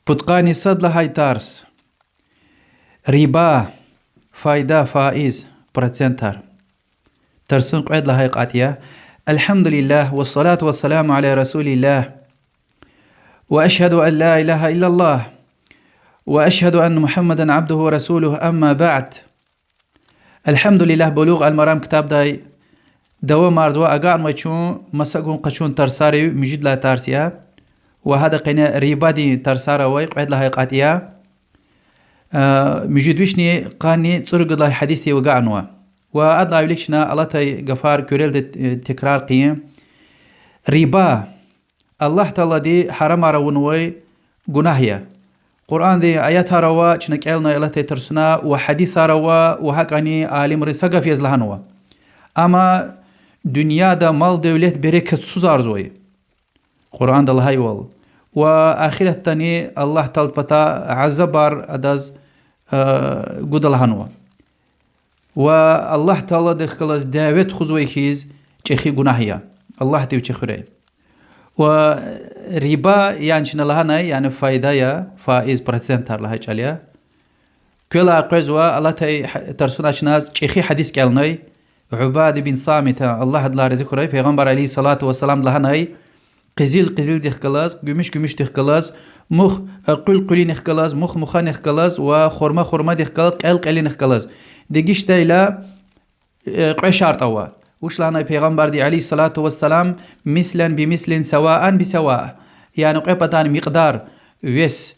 Putqani sad lahaj tars. Riba, fayda, faiz, procentar. Tarsın qed lahaj qatiya. Elhamdülillah ve salatu ve selamu ala Resulillah. Ve eşhedü en la ilahe illallah. Ve eşhedü en Muhammeden abduhu ve resuluhu amma ba'd. Elhamdülillah buluğ al-maram kitabday دوا مردوا أجار ما يشون مسكون قشون ترساري مجد لا ترسيا وهذا قنا ريبادي ترسارا ويق عد لها قاتيا مجد وشني قاني تصرق الله حديثي وقعنوا وأضع يلكشنا الله تي غفار كوريل تكرار قيم ريبا الله تعالى دي حرام رونوي جناهيا قرآن دي آيات روا شنك إلنا الله تي ترسنا وحديث روا وهكاني عالم رسقة في أزلهنوا أما dünyada mal devlet bereketsiz arzuyu. Kur'an'da Allah yol. Ve ahirettani Allah talpata azabar adaz gudalhanwa. Ve Allah Teala dehkalas davet khuzwaykiz çehi günahya. Allah te çekhre. Ve riba yani şinalahana yani faydaya faiz procentar laha çalya. Kula qazwa Allah te tarsuna şinaz çehi hadis gelnay. عباد بن صامتة الله دلا رزق راي پیغمبر عليه الصلاة والسلام دلا ناي قزيل دخكلاز گمش دخكلاز مخ قل نخكلاز مخ نخكلاز وخرما دخكلاز قل نخكلاز دگيش تايلا قشارت اوا وش لانا پیغمبر دي عليه الصلاة والسلام مثلا بمثل سواء بسواء يعني قيبتان مقدار ويس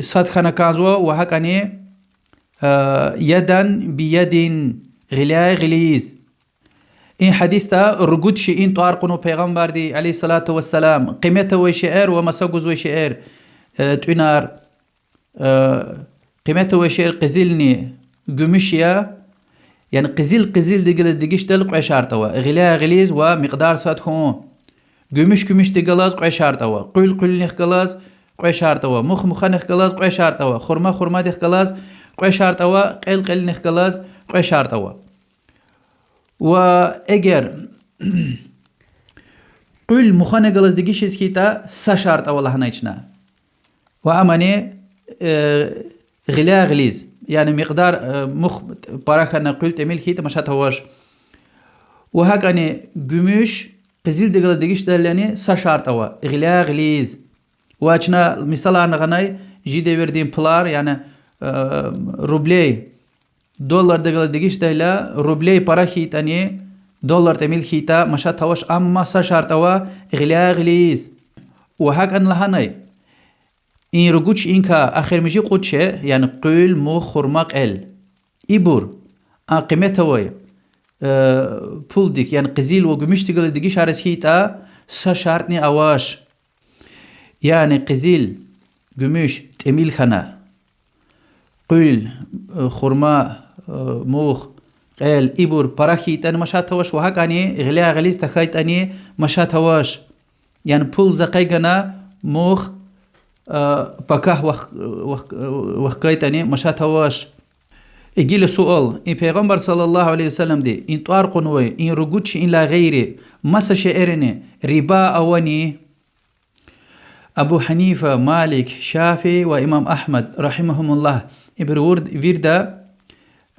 صد خنا كازوا وهكاني يدا بيد غليز این حدیث تا رجود شيء طار قنو پیغمبر دی علیه الصلاة والسلام قيمته وشعر ومساجز وشعر تنار قيمته وشعر قزلني قمشيا يعني قزل دقيش دلق عشارتوا غليز ومقدار سات خون قمش دقلاز عشارتوا قل نخقلاز عشارتوا مخ نخقلاز عشارتوا خرما دخقلاز عشارتوا قل نخقلاز قشارتوا وأجر قل مخانة جلس دقيش إسكيتا سشارت والله هنايشنا وأماني غليز يعني مقدار مخ باراخنا قل تميل كيتا مشات هواش وهكاني قمش قزيل دقل دقيش دلاني سشارتوا غليز وأشنا مثلا نغناي جيدي وردين بلار يعني روبلي دولار دقل دقيش دهلا روبلي para خيتاني دولار تميل خيتا مشات هواش أما سشارتوا غليز وهاك أن لهاناي إن رجوش إنكا آخر مجي قدش يعني قل مو خرماق إبور قيمته وي بول ديك يعني قزيل وقمش دقل دقيش عرس خيتا سشارتني أواش يعني قزيل قمش تميل خنا قل خرما موخ قال إبور براخي تاني مشات هواش وهكاني غليز تخايت أني مشات هواش يعني بول زقيقنا موخ بكاه وخكايت أني مشات هواش يجي له سؤال إن پیغمبر صلى الله عليه وسلم دي إن طارق نوي إن رجوتش إن لا غيري مسا شعرني ربا أواني أبو حنيفة مالك شافعي وإمام أحمد رحمهم الله إبرورد فيردا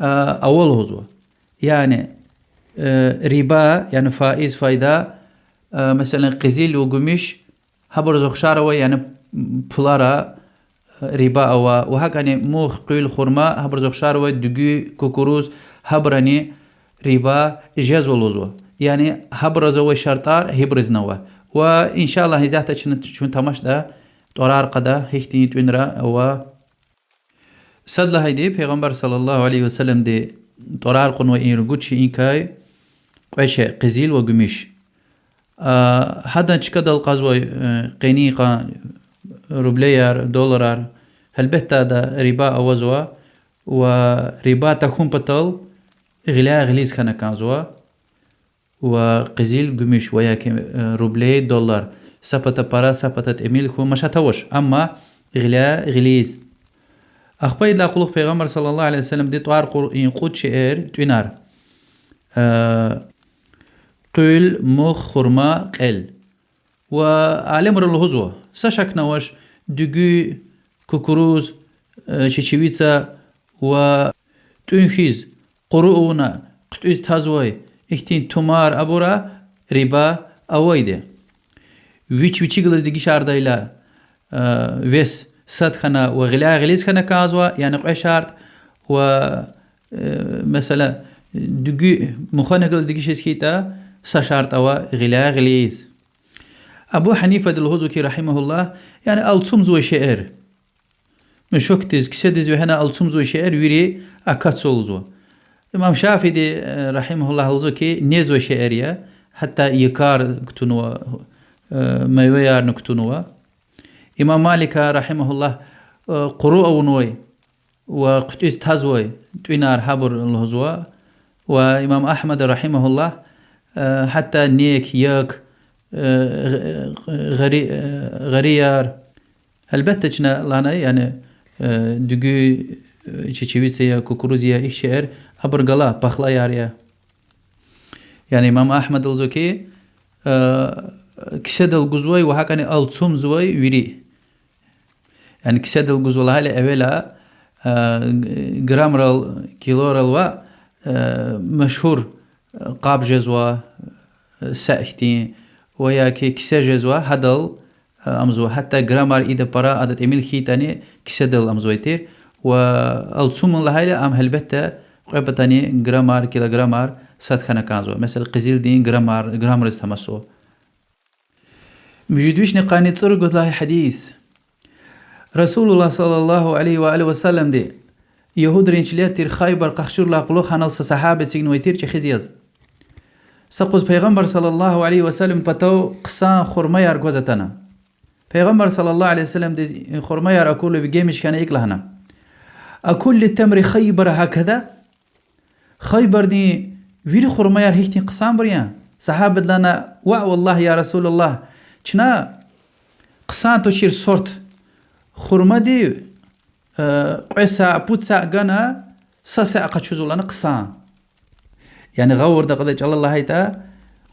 أول هزوة يعني ربا يعني فائز فايدة مثلا قزيل وقمش هبر زخشارة يعني بلارا ربا وهكذا موخ قيل خرما هبر زخشارة دقي كوكوروز هبراني ربا جاز والوزوة يعني هبر زوي شرطار هبرز نوا وإن شاء الله هزاتا شون تماش دا طرار قدا هيختي تونرا صد هيدي پیغمبر صلى الله عليه وسلم دي طرار قنو إن رجوتش إنكاي قيش قزيل وقمش هذا تشكد القزوة قنيقة روبليار دولار هل بهتا دا ربا أوزوا وربا تكون بطل غليز كان كازوا وقزيل قمش ويا روبلي دولار سبت برا سبت إميل خو مشاتوش أما غليز أخبار لا قلوب پیغمبر صلى الله عليه وسلم دي طوار قود شعر تنار قل مخ خرما قل وعلمر الهزوة سشك نواش دقو كوكروز شيشيويتسا و تنخيز قرونا قطوز تازوي اختين تمار أبورا ربا أويده ويچ غلز دقي شاردايلا ويس صدخنا وغلا غليز خنا كازوا يعني قوي شارت و مثلا دقو مخانا غلز دقي شيسكيتا سشارت أوا غلا غليز أبو حنيفة الهزوكي رحمه الله يعني ألصمز وشعر مشوكتز كسدز وهنا ألصمز وشعر ويري أكاتسولزو إمام شافعي رحمه الله الهزوكي نيز وشعرية حتى يكار كتنوا ميويار نكتنوا إمام مالك رحمه الله قروء ونوي وقتيز تازوي توينار حبر الهزوا وإمام أحمد رحمه الله حتى نيك يك غريار البتة لانا يعني دقو تشيويسيا كوكروزيا إشعر أبرقلا بخلا ياريا يعني إمام أحمد الزكي كسد الجزوي وهكذا ألصم زوي ويري يعني كسد الجزوي هالي أولا جرامرال كيلورال و مشهور قاب جزوا ساختين ويا كسر جزوا هدل أمزوا حتى جرامر إذا برا عدد إميل خيتاني كسدل أمزويتير والصوم الله هاي أم هلبته قبتاني جرامر كلا جرامر صد خنا كازوا مثل قزيل دين جرامر استمسوا بجدوش نقاني تصرق الله حديث رسول الله صلى الله عليه وآله وسلم دي يهود رينشليات تير خايبر قخشور لاقلو خانال صحابة سيغنويتير چه خزيز سقوز پیغمبر صلى الله عليه وسلم پتو قصان خرميار گوزتنا پیغمبر صلى الله عليه وسلم دي خرميار أكل بجيمش كان إكلهنا أكل التمر خيبر هكذا خيبر دي وير خرميار هيكتين قصان بريان صحابة لنا والله يا رسول الله چنا قصان تشير صورت خرما دي قيسا بوتسا غانا ساسا قچوزو لنا قصان يعني غور دا قدج الله هيتا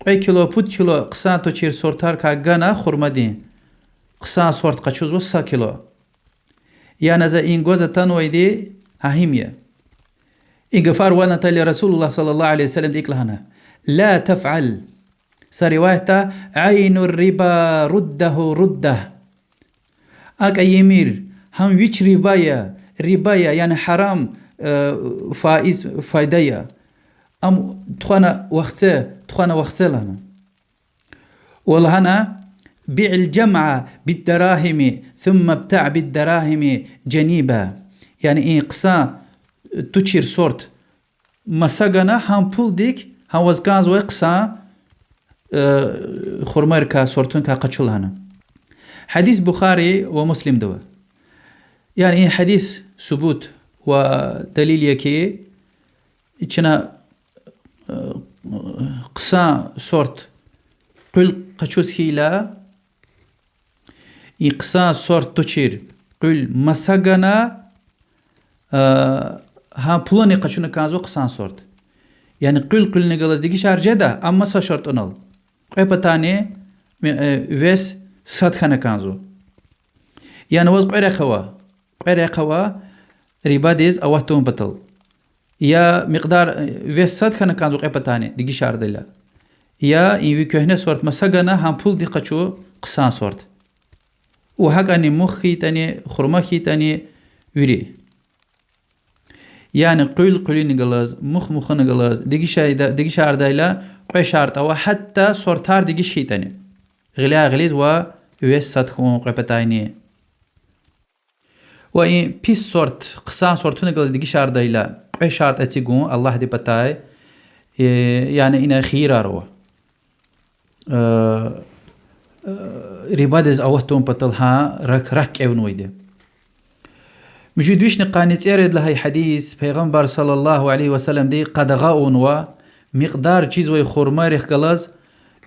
قي كيلو بوت كيلو قصان تشير صورتار كا غانا خرما دي قصان صورت قچوزو 100 كيلو يعني ذا إن جوزة تنوي دي ههيمية إن غفار وانا تالي رسول الله صلى الله عليه وسلم ديك لهنا لا تفعل سروايتا عين الربا رده أك يمير هم ويش ربايا يعني حرام فائز فايدية أم تخانا وقت لنا والهنا بيع الجمع بالدراهم ثم ابتاع بالدراهم جنيبا يعني إيه قصا تشير صورت مساقنا هم بول ديك هم وزقانز وقصا خرماركا صورتون كا قتشل هنا حديث بخاري ومسلم دوا يعني إيه حديث ثبوت ودليل يكي إتشنا قصا صورت قل قتشوز هيلا إقصا صورت تشير قل مساقنا ها بلوني قشونا كازو قصان صورت يعني قل نقل ديكي شارجدا أما سا شرط أنال قيبتاني ويس صد خانا كازو يعني وز قيريقوا ربا ديز أواتون بطل يا مقدار ويس صد خانا كازو قيبتاني ديكي شاردلا يا إيوي كهنة صورت مساقنا هم بول دي قشو قصان صورت وهكذا مخي تاني خرمخي تاني ويري يعني قل نقلاز مخ نقلاز ديجي شعر دايلا قوي شعر أو حتى صورتار ديجي شي تاني غليز و ويس صدخون قوي بتايني وإن بيس صورت قصان صورتو نقلاز ديجي شعر دايلا قوي شعر أتيقون الله دي بتاي يعني إنا خيرا روا ربادز أوهتون بطلها رك اونويده مجدوش نقانيت إيرد لهي حديث پیغمبر صلى الله عليه وسلم دي قدغاون و مقدار چيز وي خورماريخ قلاز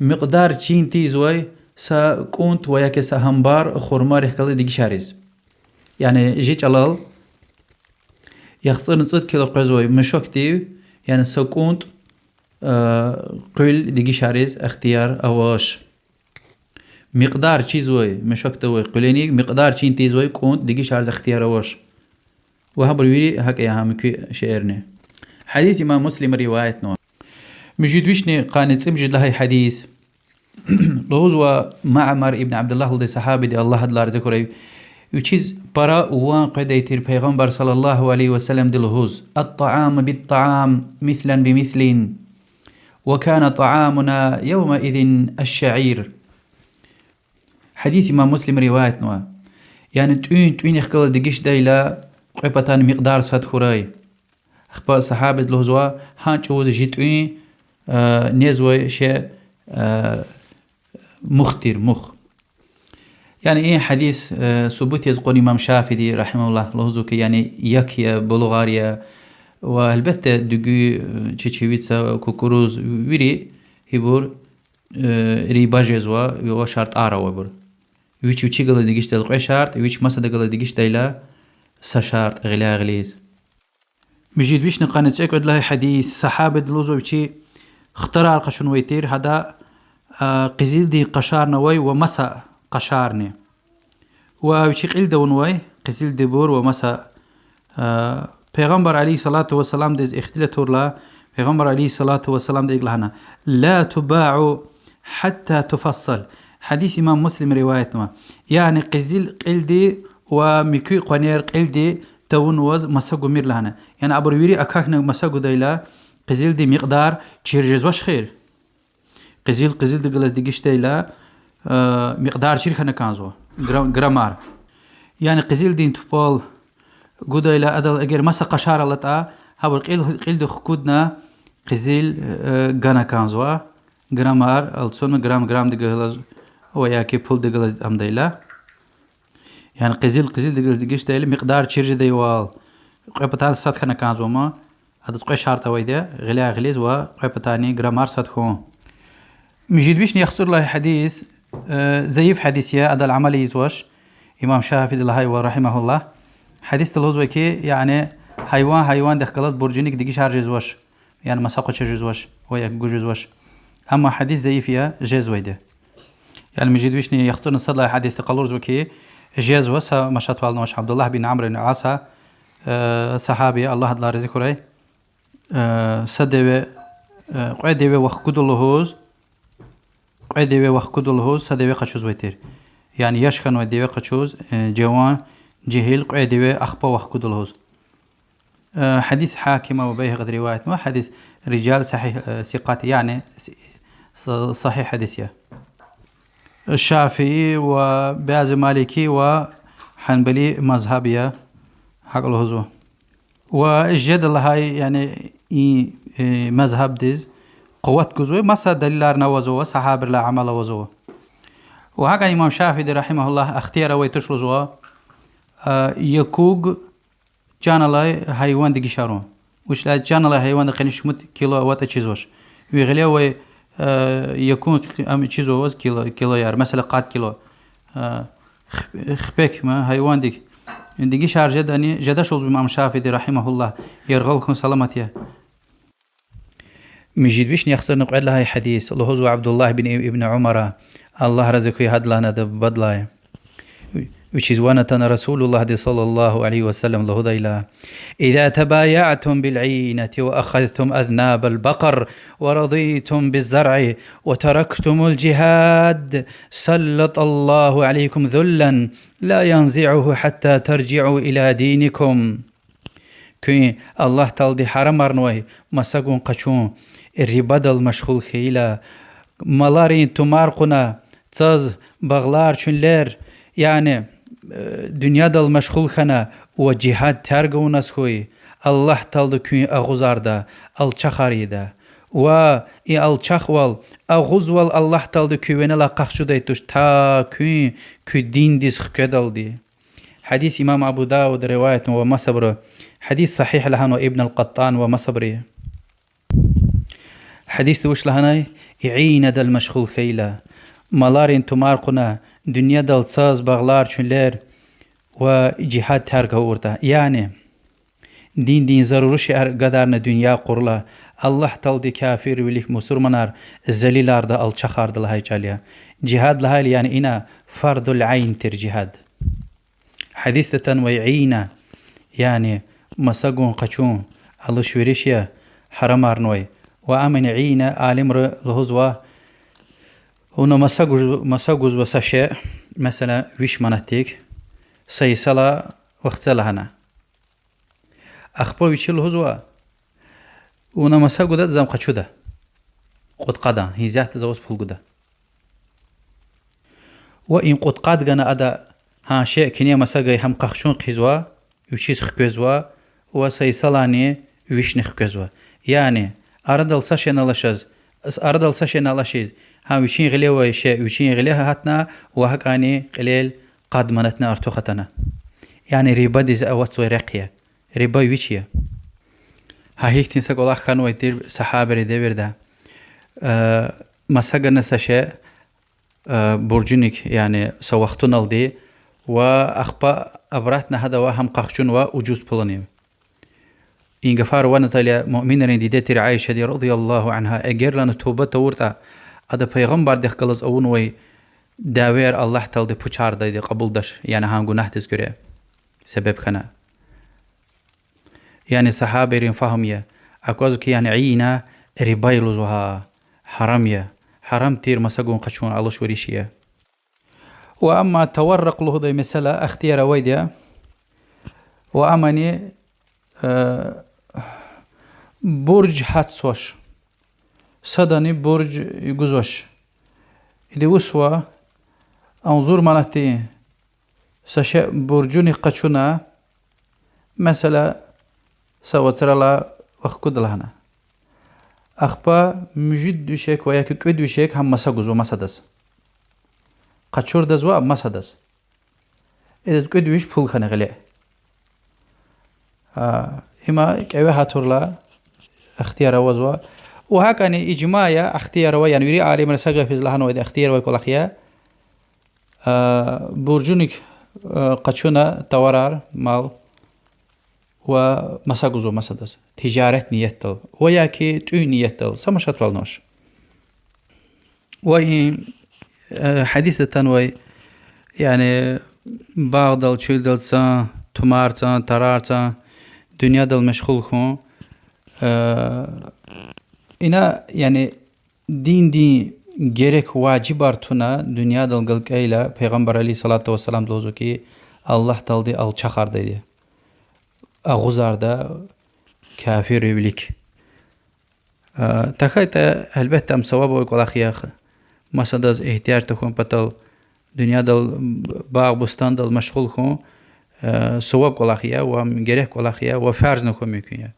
مقدار چين تيز وي سا كونت وياك سا همبار خورماريخ قلاز دي شاريز يعني جيج علال يخصر نصد كيلو قيز وي مشوك دي يعني سا كونت قل دي شاريز اختيار أواش مقدار چیزوی مشکتوی قلینی مقدار چین تیزوی کند دیگه عرض اختیار وش وها برویری هک هم کی شعرنه حديث إمام مسلم رواية نوع مجد وشني قانت امجد لهي حديث لوز معمر ابن عبد الله الذي صحابي دي الله دلار ذكره يچيز برا وان قديتر پیغمبر صلى الله عليه وسلم دلهوز الطعام بالطعام مثلا بمثل وكان طعامنا يومئذ الشعير حديث إمام مسلم رواية نوع يعني تؤين يخكال دقيش دايلا قيبتان مقدار صد خراي أخبار صحابة الهزوا هانش هوز جيتوين نيزوي شيء مختر مخ يعني إيه حديث ثبوت يزقون إمام شافعي رحمه الله لهزوك يعني يكيا بلغاريا والبته دقي تشيويتسا كوكوروز ويري هيبور ريباجيزوا يو شرط آرا وبر ويش قال دقيش تلقي شرط ويش مسا قال دقيش تيلا سشرط غلا غليز مجيد ويش نقانت تأكد له حديث صحابة دلوزو بشي اخترع القشن ويتير هذا قزيل دي قشار نوي ومسا قشارني وشي قيل دونوي قزيل دي بور ومسا پیغمبر عليه الصلاة والسلام ديز اختلتور لا پیغمبر عليه الصلاة والسلام ديز لهنا لا تباع حتى تفصل حديث إمام مسلم روايتنا يعني قزيل قيل دي ومكوي قنير قيل دي تون وز مساقو مير لهنا يعني أبرويري أكاكنا مساقو دايلا قزيل دي مقدار تشيرجز واش خير قزيل دي قلت ديگش دايلا مقدار تشير خانا كانزو جرامار يعني قزيل دي انتفال قو دايلا أدل أجر مسا قشار لطا هابر قيل دي خكودنا قزيل غانا كانزو جرامار التصون جرام دي قلت وياكي بول دي قلت أم دايلا يعني قزيل دي قلت ديگش دايلا مقدار تشيرج دايوال قيبتان سات خانا كانزو ما هذا تقوي شارطة ويدا غلا غليز وقيبتاني جرامار سات خون مجيد بيشني يخسر له حديث زيف حديثيا أدى العملي يزوش إمام شافعي الله ورحمه الله حديث تلوزوي كي يعني حيوان دخلت برجينك دقي شهر جزوش يعني مساقو جزوش ويا جزوش أما حديث زيفيا جزوي ده يعني مجيد بيشني يخسر نصر له حديث تقلورز وكي جزوس مشات والنوش عبد الله بن عمرو بن العاص صحابي الله دلار ذكره سدوي قعدوي وخكد اللهوز قعدوي وخكد اللهوز سدوي قشوز ويتر يعني يشخن ودوي قشوز جوان جهيل قعدوي أخبا وخكد اللهوز حديث حاكمة وبيهقي رواية وحديث رجال صحيح ثقات يعني صحيح حديثيا الشافعي وبعض مالكي وحنبلي مذهبية حق الهزو والجدل هاي يعني مذهب ديز قوة جزوي مسا دليل نوزوه صحابة لا عمل وزوه وهكذا إمام شافعي رحمه الله اختيار ويتشلزوه يكوغ جان الله حيوان دقي شارون وش لا جان الله حيوان دقي شمت كيلو وات تشيزوش ويغليه يكون ام تشيزوز كيلو يار مثلا قات كيلو خبيك ما حيوان دقي شار جداني جداش إمام شافعي رحمه الله يرغلكم سلامتيه مجيد بيش يخسر نقعد لها حديث الله هو عبد الله بن ابن عمر الله رزقه هاد لنا بدلاي which is one رسول الله صلى الله عليه وسلم له ديلا إذا تبايعتم بالعينة وأخذتم أذناب البقر ورضيتم بالزرع وتركتم الجهاد سلط الله عليكم ذلا لا ينزعه حتى ترجعوا إلى دينكم كي الله تلدي حرم أرنوي مساقون قشون الربادل مشغول خيلا ملارين تمارقنا تز بغلار شنلر يعني دنيا دل مشغول خنا وجهاد ترجو نسخوي الله تلد كي أغزاردا الشخاريدا و الشخوال أغزوال الله تلد كي ونلا قخشوديتوش تا كي دين ديس خكدل دي حديث إمام أبو داود رواية ومصبر حديث صحيح لهنا ابن القطان ومصبري حديث وش لهنا عين دل مشغول خيلا ملارين تمارقنا دنيا دل ساز بغلار شنلر وجهاد ترقه ورتا يعني دين ضرورش قدرنا دنيا قرلا الله تلدي كافر وليك مسلمانار زليلار دا الچخار دا لهاي جاليا جهاد لهاي يعني إنا فرض العين تر جهاد حديث تنويعينا يعني مساقون قچون الله شويريشيا حرمار نوي وآمن عينا آلمر لهزوا هنا مساقوز وساشا مثلا ويش مناتيك سيسالا وقت لهنا أخبا ويش الهزوا هنا مساقو دا زم قچو دا قد قدا هيزات زوز فلقو دا وإن قد قاد غانا أدا ها شيء كنيا مساقاي هم قخشون قيزوا وشيز خكوزوا وسيسالاني ويش نخكوزوا يعني أردل ساشي نالاشز أردل ساشي نالاشيز ها ويشين غليه ويشي ويشين غليه هاتنا وهكاني قليل قد منتنا ارتوختنا يعني ريبا ديز اوات سوي رقية ريبا ويشيا ها هيك تنساق الله كانوا ويدير صحابة ردير ده مساقنا ساشي برجونيك يعني سوختنا الدي وأخبا أبراتنا هذا وهم قخشون ووجوز بلانيو إن غفار ونطاليا مؤمنين دي ديتر عائشة دي رضي الله عنها أجر لنا توبة تورتا هذا پیغمبر ده قلز اون وی داویر الله تعالی ده پوچار ده قبول داشت يعني هم گناه تذكره سبب كنا يعني صحابة رين فهمية أقوله كي يعني عينا ربايلوزها حرامية حرام تير مساقون قشون الله شوريشية وأما تورق له ده مثلا اختيار ويديا وأماني برج حدسوش صدني برج يجوزوش إذا وسوا أنظر مالتي سشاء برجوني قشونا مثلا سوى ترى لا وخكود لهنا أخبا مجد دوشيك وياك كود دوشيك هم مساقوز ومسادس قشور دزوا مسادس إذا كود دوش فول خنا غلي إما كأوي هاتورلا اختيار وزوا وهكذا إجماعية اختيار ويان يري عالم رسالة في زلهان وإذا اختيار ويقول أخيا برجونك قشونا توارار مال ومساقوزو مسادس تجارة نيتل وياكي تو نيتل سمشت والنوش وإن حديثة تنوي يعني باغ دل چول دل تسان تمار تسان ترار تسان دنيا دل مشغول خون إنا يعني دين gerek vacib artuna dünya dalgalıkayla Peygamber aleyhissalatu vesselam dozu ki Allah taldi alçakardaydı. Ağuzarda kafir evlilik. Takayta elbette msavab oy kolakhiya masadaz ihtiyaç takon patal dünya dal bağ bustan dal meşgul kon savab kolakhiya ve gerek kolakhiya ve farz nakon mümkün ya.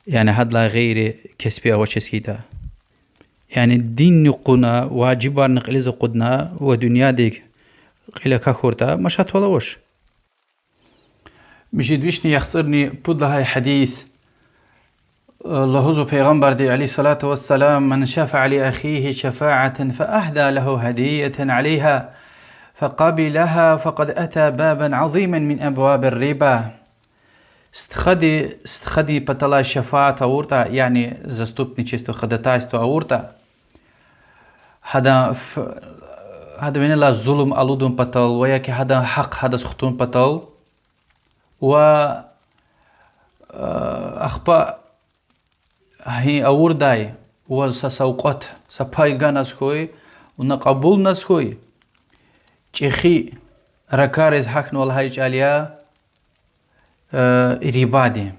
يعني هاد لا غير كسبي أو شسكيتا يعني دين نقنا واجبار نقلز قدنا ودنيا ديك قيل كخورتا مش هتولوش بجد ويشني يخسرني بود هاي حديث الله هو پیغمبر دي عليه الصلاة والسلام من شفع لأخيه شفاعة فأهدى له هدية عليها فقبلها فقد أتى بابا عظيما من أبواب الربا استخدي بطلا شفاعة أورتا يعني заступничество ходатайство أورتا هذا من الله ظلم ألودون بطل وياك هذا حق هذا سختون بطل و أخبا هي أورداي وسسوقت سبايغا نسخوي ونقبول نسخوي چخي ركارز حق نولهاي جاليا ريبادي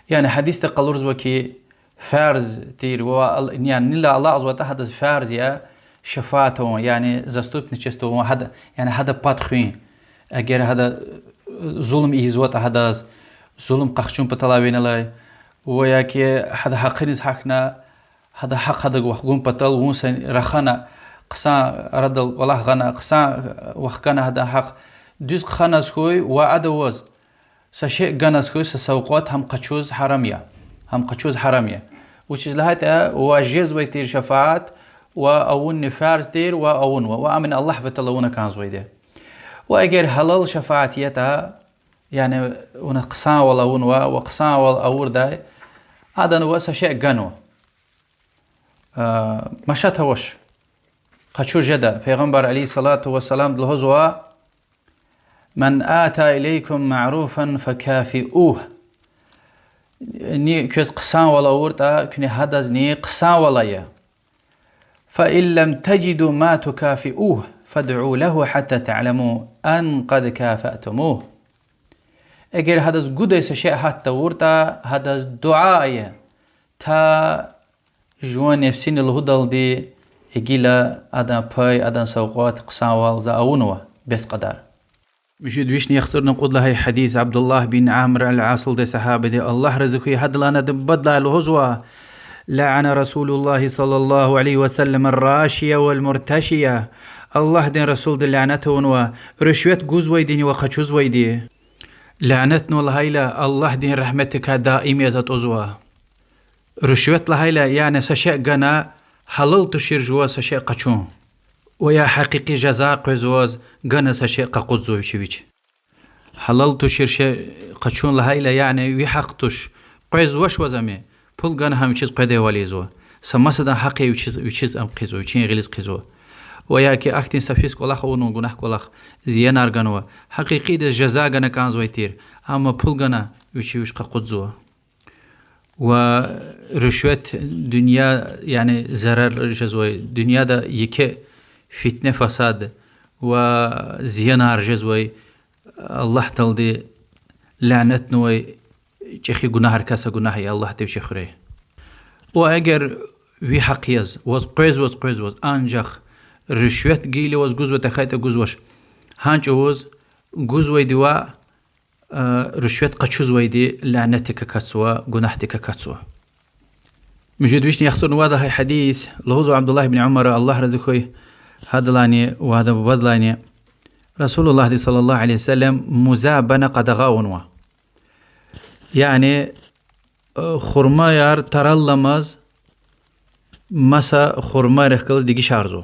يعني حديث تقلرز وكي فرز تير يعني نلا الله عز وجل هذا فرز يا شفاعته يعني زستوت نشستو هذا يعني هذا باتخين اگر هذا ظلم إيزوات هذا ظلم قخشون بطلابين الله وياكي هذا حقنز حقنا هذا حق هذا وحقون بطل ونسن رخنا قصا رد والله غنا قصا وحكنا هذا حق دوز خاناز خوي وعدوز سشيء غناز خوي سسوقات هم قچوز حرامية which is لهاتا واجيز ويتير شفاعات وأون نفارز دير وأون وأمن الله بتلونا كان زويده وأجر حلال شفاعتيتها يعني ونقصان ولا ونوا وقصان ولا أور داي هذا نوسا شيء جنو مشات وش قشو جدا پیغمبر عليه الصلاة والسلام دلهزوا من آتى إليكم معروفا فكافئوه ني كيس قصان ولا ورتا كني هدز ني قصان ولا يا فإن لم تجدوا ما تكافئوه فادعوا له حتى تعلموا أن قد كافأتموه اگر هدز قدس شيء حتى ورتا هدز دعاء تا جوان نفسين الهدل دي اجيلا ادن باي ادن سوقات قصان والزا اونوا بس قدر مشيد ويشني يخسرنا نقول لها حديث عبد الله بن عامر العاصل دي صحابه دي الله رزقه هدلانا بدلا الهزوة لعن رسول الله صلى الله عليه وسلم الراشية والمرتشية الله دين رسول دي لعنته ونوا رشوت جوز ويديني وخشوز ويدي لعنتنا الهيلة الله دين رحمتك دائمة تزوا رشوت الهيلة يعني سشاء جنا حلال تشير جوا سشاء قشون ويا حقيقي جزاء قزواز جنا سشاء ققزو يشويش حلال تشير شيء قشون الهيلة يعني ويحقتش قز وش وزمي پول جنا هم چیز قده والیزو سماسدا حقی وچیز ام قزو چین غلیز قزو ويا كي اختين سفيس كلاخ ونو گناه كلاخ زيان ارغنوا حقيقي ده جزاء غنا كانز ويتير اما پول غنا وش ققزو ورشوت دنيا يعني ضرر جزوي دنيا ده يك فتنه فساد وزيان ارجزوي الله تلدي لعنت نوي چخي گناه كاسا گناه الله تبشي خري واگر وي حقيز was قز انجخ رشوت گيلي was گوز وتخايت گوز وش هانچ was گوز ويدوا رشوت قچوز ويدي لعنتك كسوا گناهتك كسوا مجد ويشني يخسر واضح حديث لهوزو عبد الله بن عمر الله رزقه هذا لاني وهذا بدلاني رسول الله صلى الله عليه وسلم مزابنه قدغاونوا يعني خرما يار ترلمز مسا خرما رخل ديگي شارزو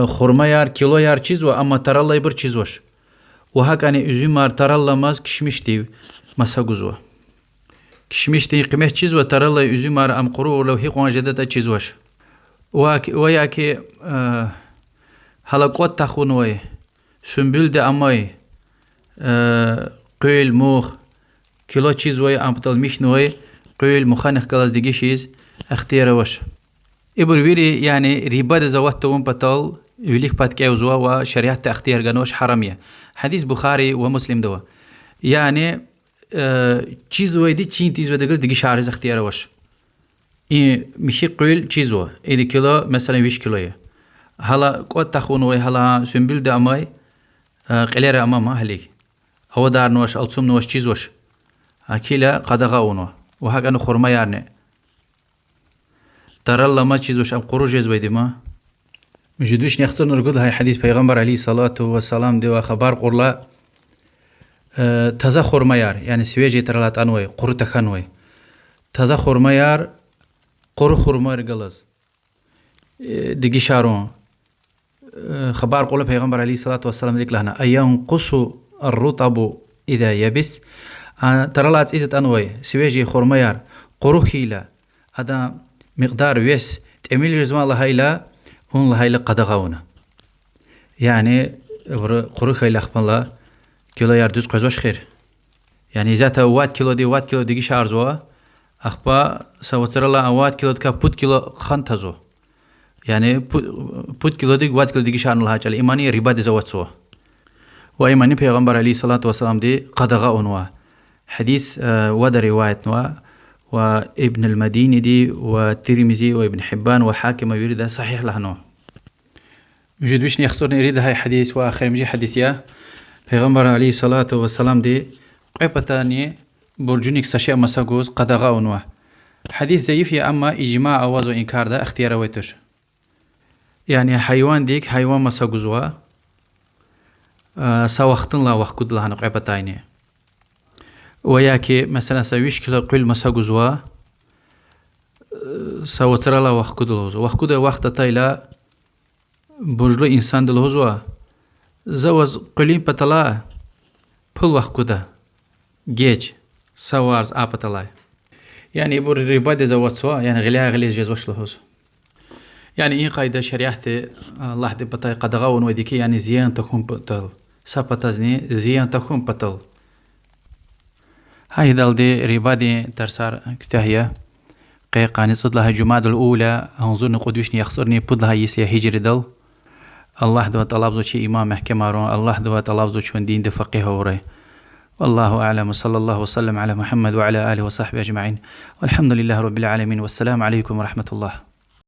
خرما يار كيلو يار چيزو اما ترلا يبر چيزوش وهك يعني üzümar tarallamaz kişmişti masa guzwa kişmişti قيمه چيزو ترلا üzümar am quru لو هي قوانجدت چيزوش ويا كي halakot taxunوي sümbül de amay قيل موخ كيلو چيزوي امبتل ميشنوي قيل مخانخ كلاس ديگي شيز اختيار وش ابر ويري يعني ريبا زواتهم بطل يليك باتكي وزوا وشريعه اختيار غنوش حراميه حديث بخاري ومسلم دوا يعني چيزوي دي چين تيزو ديگي شارز اختيار وش اي مشي قيل چيزو اي كيلو مثلا 20 كيلو هلا قوت تخونوي هلا سنبل دي اماي قليره امام هليك هو دار نوش الصوم نوش چيزوش اكيلا قدغاونو وهاك انو خرما يعني ترى الله ما چيزوش ام قروج زويدي ما مجدوش نختار نقول هاي حديث پیغمبر عليه الصلاة والسلام دي خبر قرلا تازه خرما يار يعني سويجي ترلات انوي قرو تخنوي تازه خرما يار قرو خرما رغلز ديگي شارون خبر قرلا پیغمبر عليه الصلاة والسلام ديك لهنا اينقص الرطب اذا يبس ترلات إذا أنوي سويجي خرميار قروخيلا هذا مقدار ويس تعمل جزما لهيلا هون لهيلا قدغاونا يعني قروخيلا خبلا كيلو يردوز قزوش خير يعني ذات وات كيلو ديگي شارزوا أخبا سوتر الله وات كيلو دكا بوت كيلو خنتزو يعني بوت كيلو ديگ وات كيلو ديگي شارن لها چل إيماني ربا دي زواتسوا وإيماني پیغمبر عليه الصلاة والسلام دي قدغاونوا حديث ودا رواية نوا وابن المديني دي والترمذي وابن حبان وحاكم يريد صحيح لهنو يوجد وشني يخسرني يريد هاي حديث وآخر مجي حديثيا پیغمبر عليه الصلاة والسلام دي قيبتاني برجونيك ساشي مساقوز قدغا نوا حديث ضعيف يا أما إجماع أواز وإنكار دا اختيار ويتوش يعني حيوان ديك حيوان مساقوزوا ساوختن لا وخكود لهنو قيبتاني وياكي مثلا سويش كيلو قيل مساقوزوا ساوتر لا وخكود لهوزو وخكود وقت تايلا برجلو إنسان دلهوزوا زوز قليل بطلا پل وقت ده جيج سوارز آبتلاي يعني يبور ريبادي زوات سوا يعني غليها غليز جيز وش لهوز يعني إيه قايدة شريعتي الله دي بطاي قد غاون وديكي يعني زيان تكون بطل سابتازني زيان تكون بطل هاي دال دي ريبادي ترسار كتاهية قيقاني صد لها جماد الأولى أنظرني قدوشني يخسرني بود لها يسيا هجري دل الله دو طلاب شي إمام محكمة رون الله دو طلاب شون دين دي فقيه وري والله أعلم وصلى الله وسلم على محمد وعلى آله وصحبه أجمعين والحمد لله رب العالمين والسلام عليكم ورحمة الله.